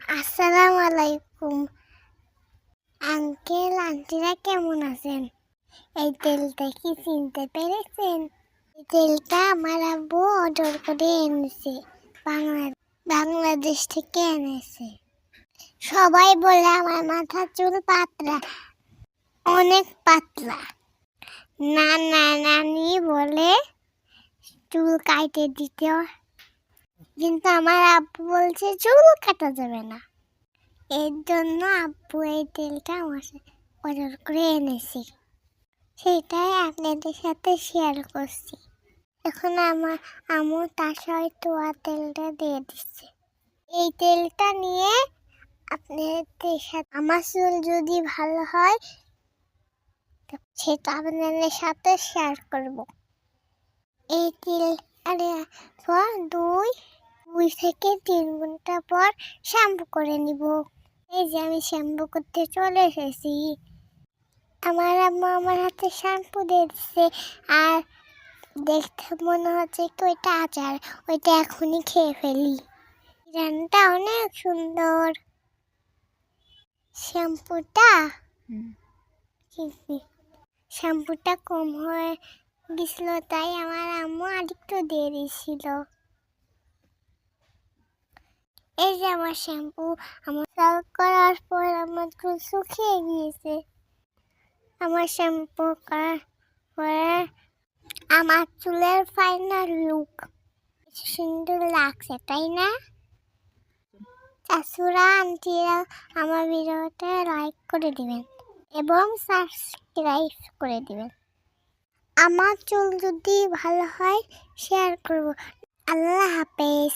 আসসালামু আলাইকুম আঙ্কেল আন্টিরা কেমন আছেন? এই তেলটা কি চিনতে পেরেছেন? এই তেলটা আমার আব্বু অর্ডার করে এনেছে, বাংলাদেশ থেকে এনেছে। সবাই বলে আমার মাথার চুল পাতলা, অনেক পাতলা। নানি বলে চুল কাটে দিতে, কিন্তু আমার আব্বু বলছে চুল কাটা যাবে না। এর জন্য আব্বু এই তেলটা আমার অর্ডার করে এনেছি, সেটাই আপনাদের সাথে শেয়ার করছি। এখন আমার আম্মু তার সাথে তোয়া তেলটা দিয়ে দিচ্ছে। এই তেলটা নিয়ে আপনাদের সাথে আমার চুল যদি ভালো হয় সেটা আপনাদের সাথে শেয়ার করব। এই তেল পর 2 থেকে 3 ঘন্টা পর শ্যাম্পু করে নিব। এই যে আমি শ্যাম্পু করতে চলে এসেছি। আমার আম্মু আমার হাতে শ্যাম্পু দিয়ে দিচ্ছে, আর দেখতে মনে হচ্ছে কি ওইটা আচার, ওইটা এখনই খেয়ে ফেলি। রান্নাটা অনেক সুন্দর। শ্যাম্পুটা কম হয়ে গেছিল, তাই আমার আম্মু আরেকটু দিয়ে দিয়েছিল। এই যে আমার শ্যাম্পু আমার সার্ভ করার পর আমার চুল শুকিয়ে গিয়েছে। আমার শ্যাম্পু করার পরে আমার চুলের ফাইনাল লুক সুন্দর লাগছে, তাই না? চাচুরা আন্টিরা আমার ভিডিওটা লাইক করে দিবেন এবং সাবস্ক্রাইব করে দিবেন। আমার চুল যদি ভালো হয় শেয়ার করব। আল্লাহ হাফেজ।